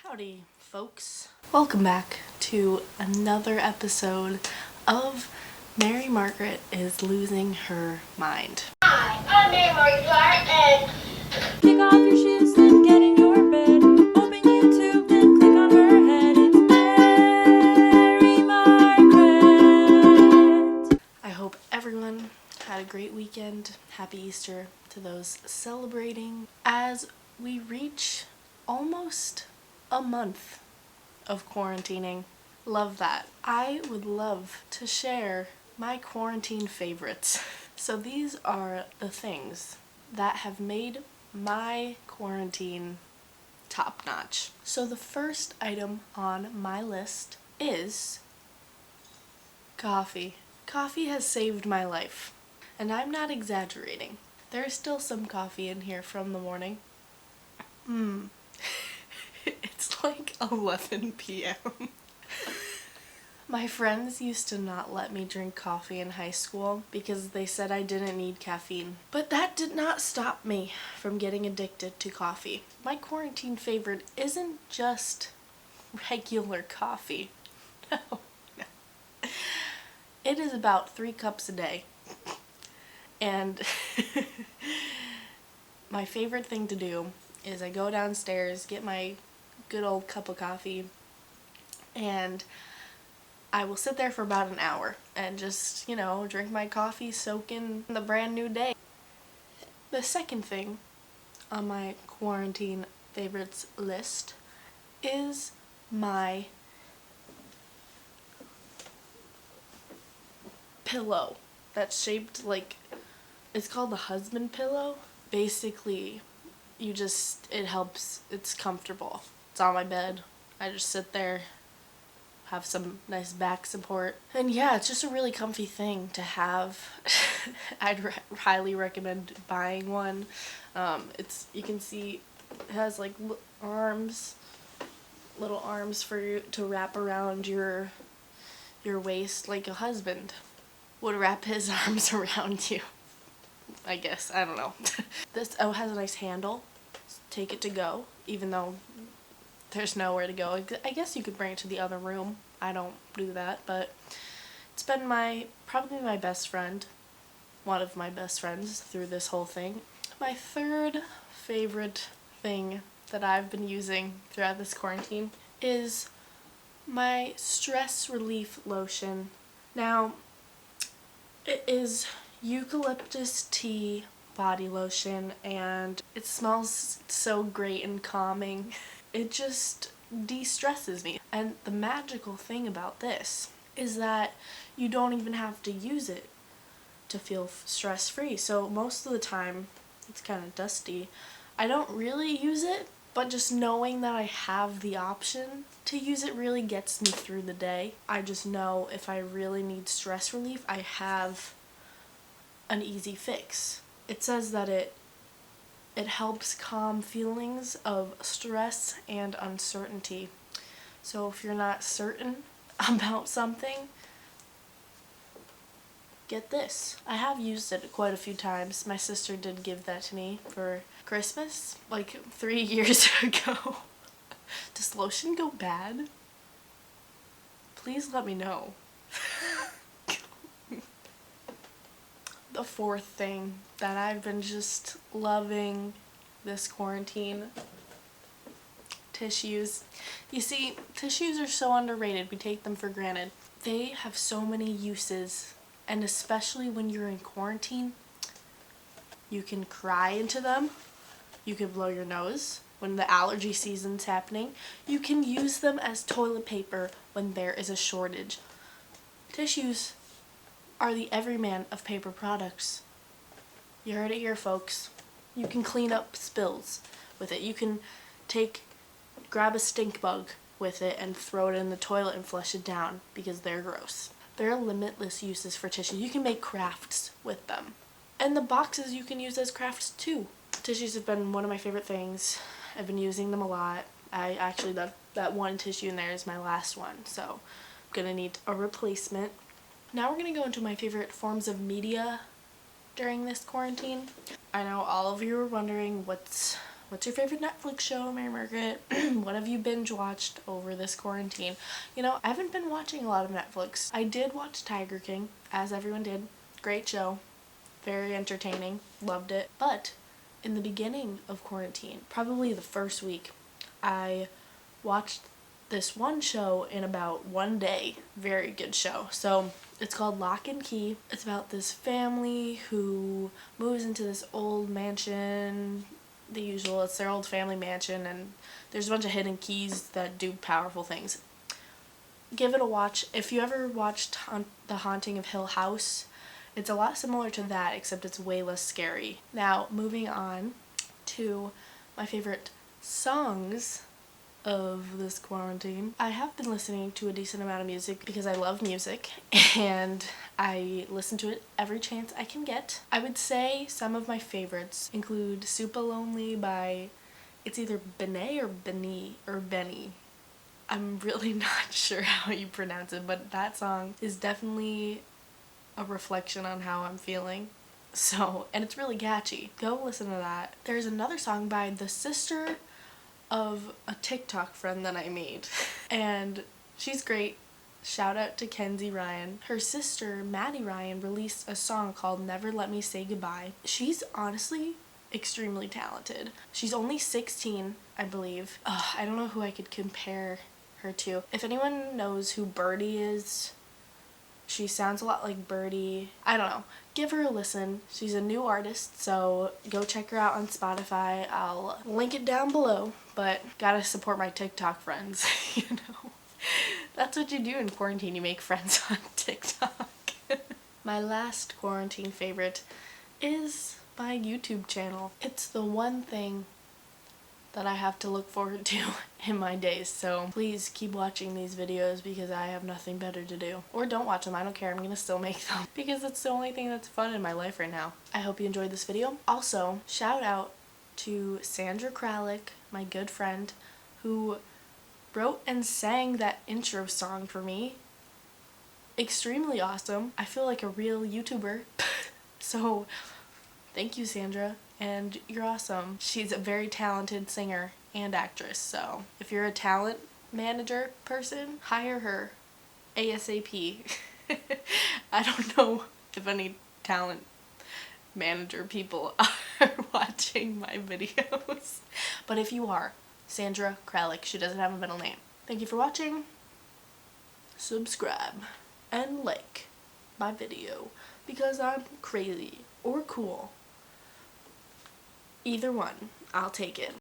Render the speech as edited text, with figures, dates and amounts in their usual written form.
Howdy, folks. Welcome back to another episode of Mary-Margaret is Losing Her Mind. Hi, I'm Mary-Margaret, and kick off your shoes and get in your bed. Open YouTube and click on her head. It's Mary-Margaret. I hope everyone had a great weekend. Happy Easter to those celebrating as we reach almost a month of quarantining. Love that. I would love to share my quarantine favorites. So these are the things that have made my quarantine top notch. So the first item on my list is coffee. Coffee has saved my life, and I'm not exaggerating. There's still some coffee in here from the morning. It's like 11 p.m. My friends used to not let me drink coffee in high school because they said I didn't need caffeine. But that did not stop me from getting addicted to coffee. My quarantine favorite isn't just regular coffee. No. It is about 3 cups a day. And my favorite thing to do is I go downstairs, get my good old cup of coffee, and I will sit there for about an hour and just, drink my coffee, soak in the brand new day. The second thing on my quarantine favorites list is my pillow that's shaped like, it's called the husband pillow. Basically, it helps, it's comfortable. It's on my bed. I just sit there, have some nice back support. And yeah, it's just a really comfy thing to have. I'd highly recommend buying one. You can see it has like little arms for you to wrap around your waist like a husband would wrap his arms around you. I guess, I don't know. This has a nice handle. Take it to go, even though there's nowhere to go. I guess you could bring it to the other room. I don't do that, but it's been probably my best friend, one of my best friends through this whole thing. My third favorite thing that I've been using throughout this quarantine is my stress relief lotion. Now, it is eucalyptus tea body lotion, and it smells so great and calming. It just de-stresses me. And the magical thing about this is that you don't even have to use it to feel stress-free. So most of the time, it's kind of dusty. I don't really use it, but just knowing that I have the option to use it really gets me through the day. I just know if I really need stress relief, I have an easy fix. It says that it helps calm feelings of stress and uncertainty. So if you're not certain about something, get this. I have used it quite a few times. My sister did give that to me for Christmas, like 3 years ago. Does lotion go bad? Please let me know. The fourth thing that I've been just loving this quarantine, tissues. You see, tissues are so underrated. We take them for granted. They have so many uses, and especially when you're in quarantine, you can cry into them. You can blow your nose when the allergy season's happening. You can use them as toilet paper when there is a shortage. Tissues are the everyman of paper products. You heard it here, folks. You can clean up spills with it. You can grab a stink bug with it and throw it in the toilet and flush it down because they're gross. There are limitless uses for tissues. You can make crafts with them. And the boxes you can use as crafts too. Tissues have been one of my favorite things. I've been using them a lot. That one tissue in there is my last one, so I'm gonna need a replacement. Now we're going to go into my favorite forms of media during this quarantine. I know all of you are wondering what's what's your favorite Netflix show, Mary-Margaret? What have you binge watched over this quarantine? You know, I haven't been watching a lot of Netflix. I did watch Tiger King, as everyone did. Great show. Very entertaining. Loved it. But in the beginning of quarantine, probably the first week, I watched this one show in about one day. Very good show. So it's called Lock and Key. It's about this family who moves into this old mansion. The usual, it's their old family mansion, and there's a bunch of hidden keys that do powerful things. Give it a watch. If you ever watched The Haunting of Hill House, it's a lot similar to that, except it's way less scary. Now, moving on to my favorite songs of this quarantine. I have been listening to a decent amount of music because I love music and I listen to it every chance I can get. I would say some of my favorites include Supalonely by, it's either BENEE or BENEE. I'm really not sure how you pronounce it, but that song is definitely a reflection on how I'm feeling. So, and it's really catchy. Go listen to that. There's another song by the sister of a TikTok friend that I made, and she's great. Shout out to Kenzie Ryan. Her sister, Maddie Ryan, released a song called Never Let Me Say Goodbye. She's honestly extremely talented. She's only 16, I believe. I don't know who I could compare her to. If anyone knows who Birdie is, she sounds a lot like Birdie. I don't know. Give her a listen. She's a new artist, so go check her out on Spotify. I'll link it down below, but gotta support my TikTok friends, you know. That's what you do in quarantine. You make friends on TikTok. My last quarantine favorite is my YouTube channel. It's the one thing that I have to look forward to in my days, so please keep watching these videos because I have nothing better to do. Or don't watch them, I don't care, I'm gonna still make them because it's the only thing that's fun in my life right now. I hope you enjoyed this video. Also, shout out to Sandra Kralik, my good friend, who wrote and sang that intro song for me. Extremely awesome. I feel like a real YouTuber. So, thank you, Sandra. And you're awesome. She's a very talented singer and actress, so if you're a talent manager person, hire her ASAP. I don't know if any talent manager people are watching my videos, but if you are, Sandra Kralik, she doesn't have a middle name. Thank you for watching. Subscribe and like my video because I'm crazy or cool. Either one, I'll take it.